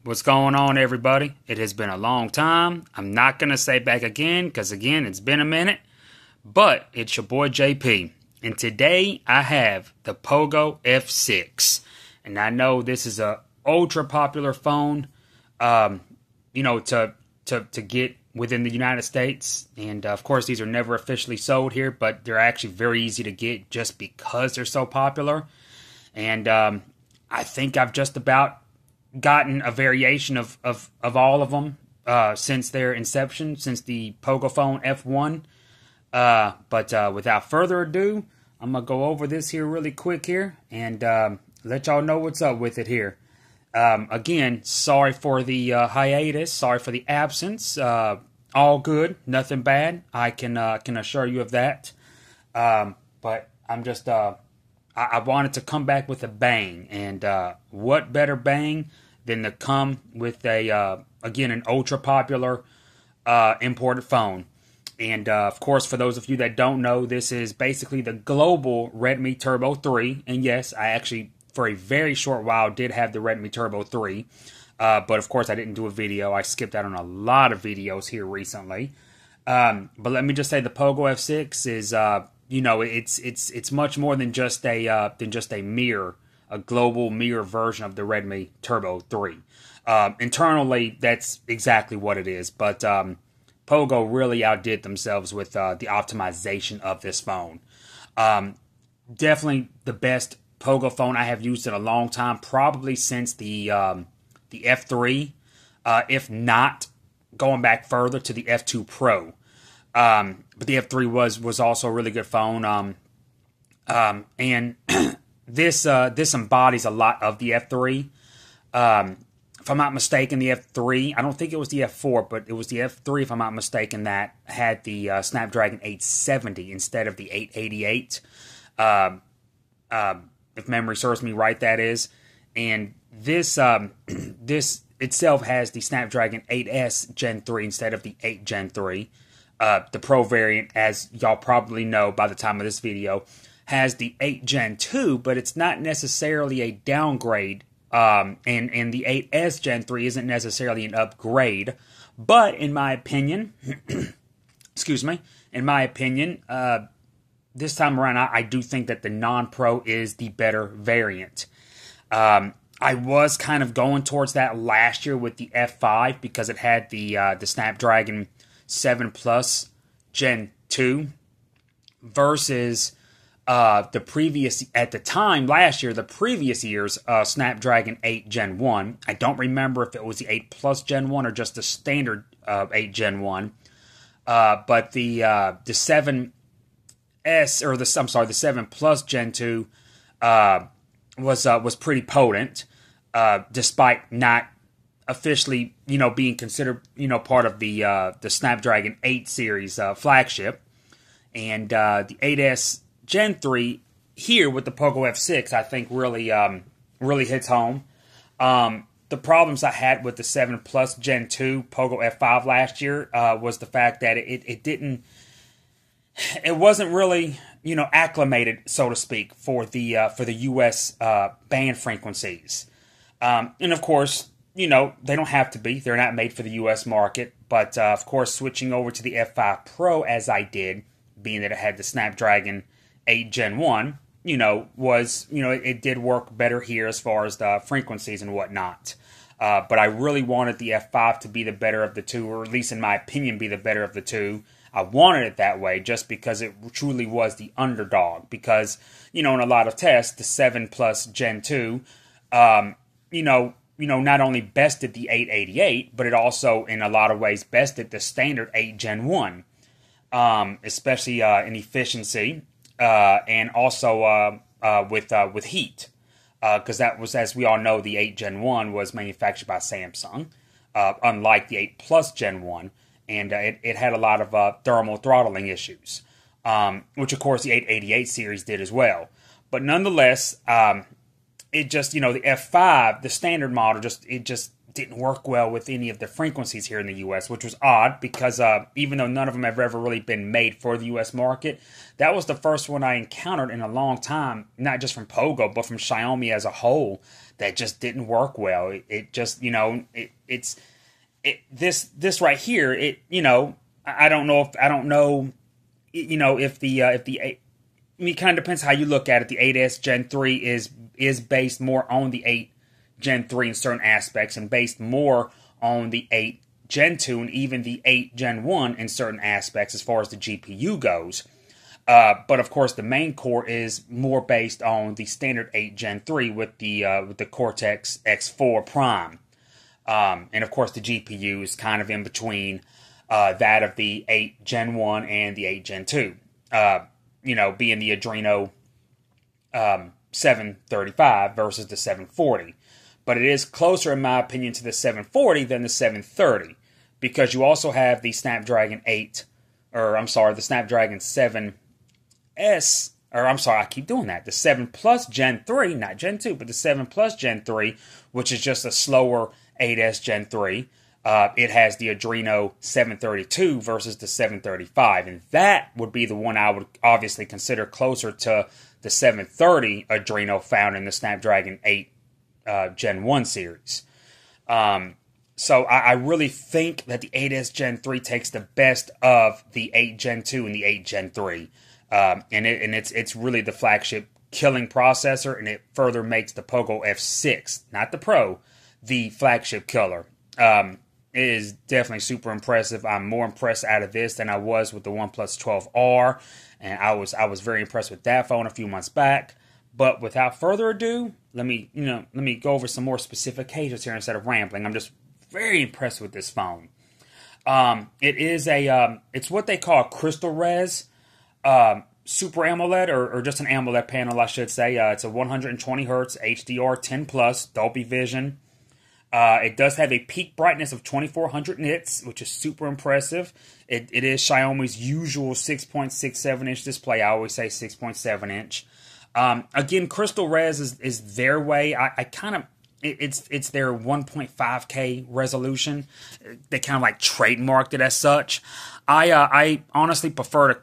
What's going on, everybody? It has been a long time. I'm not going to say back again because, again, it's been a minute. But it's your boy JP. And today I have the Poco F6. And I know this is a ultra popular phone, to get within the United States. And, of course, these are never officially sold here. But they're actually very easy to get just because they're so popular. And I think I've just about gotten a variation of all of them since their inception, since the Poco phone F1. But without further ado, I'm going to go over this here really quick here and let y'all know what's up with it here. Again, sorry for the hiatus, sorry for the absence. All good, nothing bad. I can assure you of that. But I'm just I wanted to come back with a bang, and what better bang than to come with a again, an ultra popular imported phone. And of course, for those of you that don't know, this is basically the global Redmi Turbo 3. And yes, I actually for a very short while did have the Redmi Turbo 3, but of course I didn't do a video. I skipped out on a lot of videos here recently. But let me just say, the Poco F6 is it's much more than just a mirror, a global mirror version of the Redmi Turbo 3. Internally, that's exactly what it is. But Poco really outdid themselves with the optimization of this phone. Definitely the best Poco phone I have used in a long time, probably since the F3, if not going back further to the F2 Pro. But the F3 was also a really good phone. And this embodies a lot of the F3. If I'm not mistaken, the F3, I don't think it was the F4, but it was the F3, if I'm not mistaken, that had the Snapdragon 870 instead of the 888. If memory serves me right, that is. And this itself has the Snapdragon 8S Gen 3 instead of the 8 Gen 3. The Pro variant, as y'all probably know by the time of this video, has the 8 Gen 2, but it's not necessarily a downgrade. And the 8S Gen 3 isn't necessarily an upgrade. But in my opinion, excuse me, this time around, I do think that the non-Pro is the better variant. I was kind of going towards that last year with the F5 because it had the Snapdragon 7 Plus Gen 2 versus the previous, at the time last year, the previous year's Snapdragon 8 Gen 1. I don't remember if it was the 8 Plus Gen 1 or just the standard 8 Gen 1. But the 7S, or the 7 Plus Gen 2 was pretty potent, despite not officially, being considered, part of the Snapdragon 8 series flagship. And the 8S Gen 3 here with the Poco F6, I think really hits home. The problems I had with the 7 Plus Gen 2 Poco F5 last year was the fact that it wasn't really, acclimated, so to speak, for the US band frequencies. And of course, they don't have to be. They're not made for the US market. But of course, switching over to the F5 Pro as I did, being that it had the Snapdragon 8 Gen 1, it did work better here as far as the frequencies and whatnot. But I really wanted the F5 to be the better of the two, or at least in my opinion be the better of the two. I wanted it that way just because it truly was the underdog. Because, in a lot of tests, the 7 Plus Gen 2, not only bested the 888, but it also, in a lot of ways, bested the standard 8 Gen 1, especially in efficiency, and also with heat, because that was, as we all know, the 8 Gen 1 was manufactured by Samsung, unlike the 8 Plus Gen 1, and it had a lot of thermal throttling issues, which of course the 888 series did as well. But nonetheless, it just, the F5, the standard model, didn't work well with any of the frequencies here in the U.S., which was odd because even though none of them have ever really been made for the U.S. market, that was the first one I encountered in a long time, not just from Pogo, but from Xiaomi as a whole, that just didn't work well. It just, you know, this right here, I don't know, if the I mean, it kind of depends how you look at it. The 8S Gen 3 is based more on the 8 Gen 3 in certain aspects and based more on the 8 Gen 2 and even the 8 Gen 1 in certain aspects as far as the GPU goes. But of course, the main core is more based on the standard 8 Gen 3 with the Cortex X4 Prime. And of course, the GPU is kind of in between that of the 8 Gen 1 and the 8 Gen 2. Being the Adreno 735 versus the 740. But it is closer, in my opinion, to the 740 than the 730. Because you also have the Snapdragon 7S, I keep doing that. The 7 Plus Gen 3, not Gen 2, but the 7 Plus Gen 3, which is just a slower 8S Gen 3. It has the Adreno 732 versus the 735, and that would be the one I would obviously consider closer to the 730 Adreno found in the Snapdragon 8 Gen 1 series. So I really think that the 8S Gen 3 takes the best of the 8 Gen 2 and the 8 Gen 3, and it's really the flagship killing processor, and it further makes the Poco F6, not the Pro, the flagship killer. It is definitely super impressive. I'm more impressed out of this than I was with the OnePlus 12R, and I was very impressed with that phone a few months back. But without further ado, let me go over some more specifications here instead of rambling. I'm just very impressed with this phone. It's what they call a crystal res Super AMOLED, or just an AMOLED panel, I should say. It's a 120 Hz HDR 10 Plus Dolby Vision. It does have a peak brightness of 2400 nits, which is super impressive. It is Xiaomi's usual 6.67 inch display. I always say 6.7 inch. Again, Crystal Res is their way. It's their 1.5K resolution. They kind of like trademarked it as such. I honestly prefer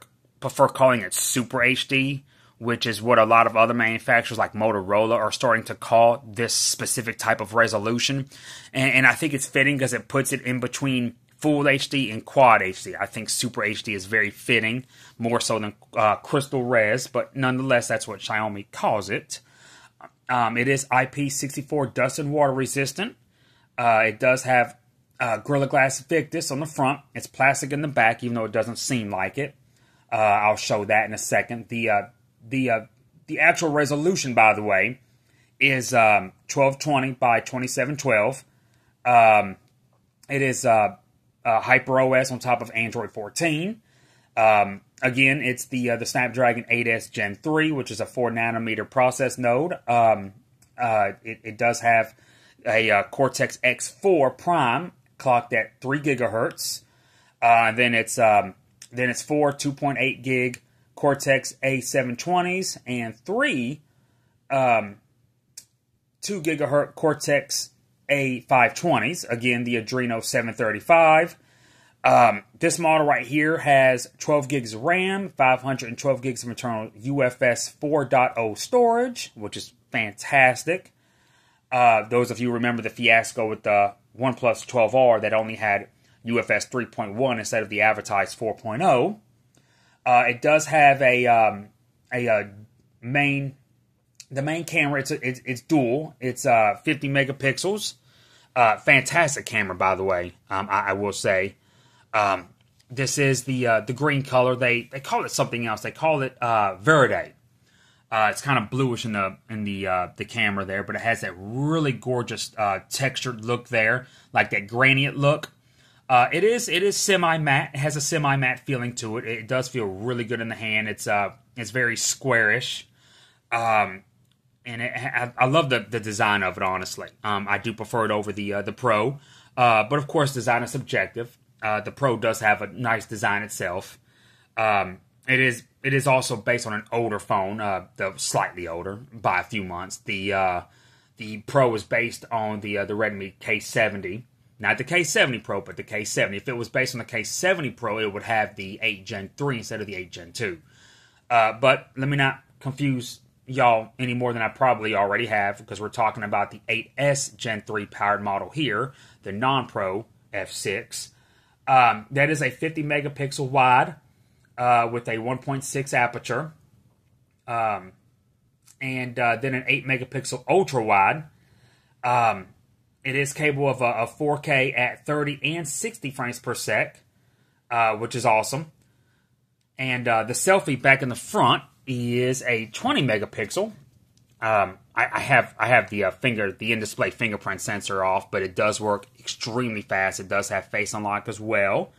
calling it Super HD, which is what a lot of other manufacturers like Motorola are starting to call this specific type of resolution. And I think it's fitting because it puts it in between Full HD and Quad HD. I think Super HD is very fitting, more so than Crystal Res, but nonetheless, that's what Xiaomi calls it. It is IP64 dust and water resistant. It does have Gorilla Glass Victus on the front. It's plastic in the back, even though it doesn't seem like it. I'll show that in a second. The actual resolution, by the way, is 1220 by 2712. It is HyperOS on top of Android 14. Again, it's the Snapdragon 8S Gen 3, which is a 4nm process node. It does have a Cortex X4 Prime clocked at 3 GHz. Then it's 4 2.8 gig Cortex A720s and 3 2 GHz Cortex A520s. Again, the Adreno 735. This model right here has 12 gigs of RAM, 512 gigs of internal UFS 4.0 storage, which is fantastic. Those of you who remember the fiasco with the OnePlus 12R that only had UFS 3.1 instead of the advertised 4.0. It does have the main camera. It's dual. It's 50 megapixels. Fantastic camera, by the way. I will say. This is the green color. They call it something else. They call it Verde. It's kind of bluish in the camera there, but it has that really gorgeous textured look there, like that gradient look. It is semi-matte. It has a semi-matte feeling to it. It does feel really good in the hand. It's very squarish. And I love the design of it, honestly. I do prefer it over the Pro. But of course, design is subjective. The Pro does have a nice design itself. It is also based on an older phone, though slightly older by a few months. The the Pro is based on the Redmi K70. Not the K70 Pro, but the K70. If it was based on the K70 Pro, it would have the 8 Gen 3 instead of the 8 Gen 2. But let me not confuse y'all any more than I probably already have, because we're talking about the 8S Gen 3 powered model here, the non-Pro F6. That is a 50 megapixel wide with a 1.6 aperture, and then an 8 megapixel ultra wide. It is capable of a 4K at 30 and 60 frames per sec, which is awesome. And the selfie back in the front is a 20 megapixel. I have the in-display fingerprint sensor off, but it does work extremely fast. It does have face unlock as well.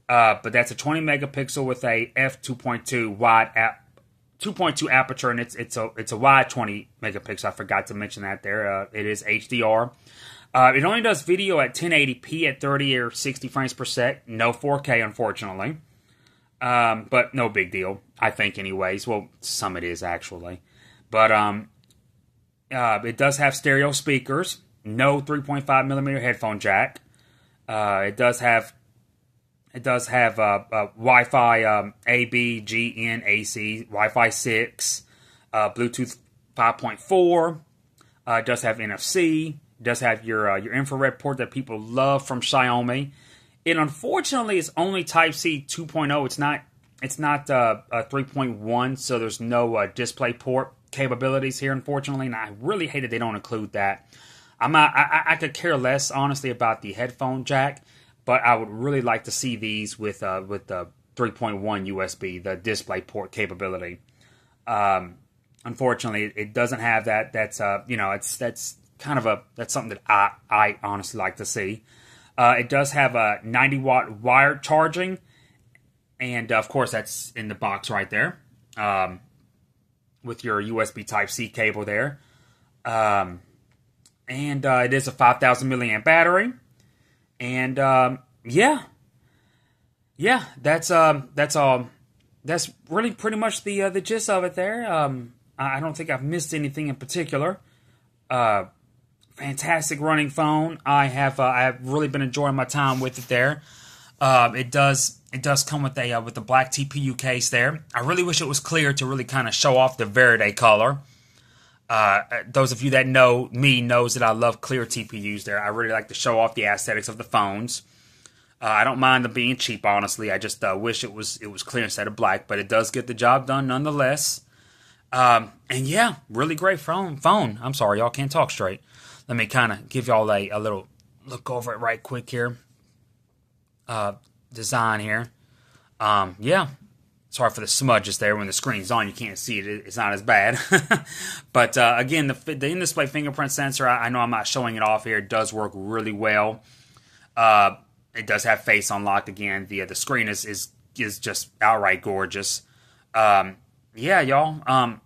But that's a 20 megapixel with a f2.2 wide 2.2 aperture, and it's a wide 20 megapixel. I forgot to mention that there. It is HDR. It only does video at 1080p at 30 or 60 frames per sec. No 4K, unfortunately. But no big deal, I think, anyways. Well, some it is, actually. But it does have stereo speakers. No 3.5mm headphone jack. It does have Wi-Fi, AB, GN, AC, Wi-Fi 6, Bluetooth 5.4. It does have NFC. It does have your infrared port that people love from Xiaomi. It unfortunately is only Type-C 2.0. It's not 3.1, so there's no display port capabilities here, unfortunately. And I really hate that they don't include that. I could care less, honestly, about the headphone jack, but I would really like to see these with the 3.1 USB, the display port capability. Unfortunately, it doesn't have that. That's that's something that I honestly like to see. It does have a 90-watt wired charging, and of course that's in the box right there, with your USB Type-C cable there. And it is a 5,000 milliamp battery. And yeah, that's all. That's really pretty much the gist of it there. I don't think I've missed anything in particular. Fantastic running phone. I have really been enjoying my time with it there. It does come with a black TPU case there. I really wish it was clear to really kind of show off the Verde color. Those of you that know me knows that I love clear TPUs there. I really like to show off the aesthetics of the phones. I don't mind them being cheap, honestly. I just wish it was clear instead of black, but it does get the job done nonetheless. And yeah, really great phone. I'm sorry, y'all can't talk straight. Let me kind of give y'all a little look over it right quick here. Design here. Yeah. Sorry for the smudges there. When the screen's on, you can't see it. It's not as bad. But again, the in-display fingerprint sensor, I know I'm not showing it off here. It does work really well. It does have face unlock again. The screen is just outright gorgeous. Yeah, y'all.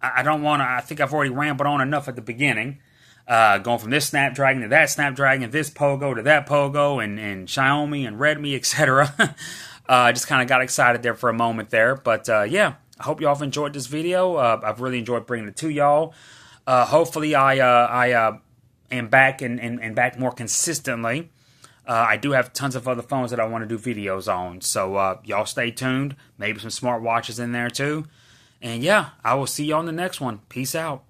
I don't want to. I think I've already rambled on enough at the beginning. Going from this Snapdragon to that Snapdragon, this Pogo to that Pogo, and Xiaomi and Redmi, etc. Just kind of got excited there for a moment there. But yeah, I hope y'all have enjoyed this video. I've really enjoyed bringing it to y'all. Hopefully I am back and back more consistently. I do have tons of other phones that I want to do videos on. So y'all stay tuned. Maybe some smartwatches in there too. And yeah, I will see you on the next one. Peace out.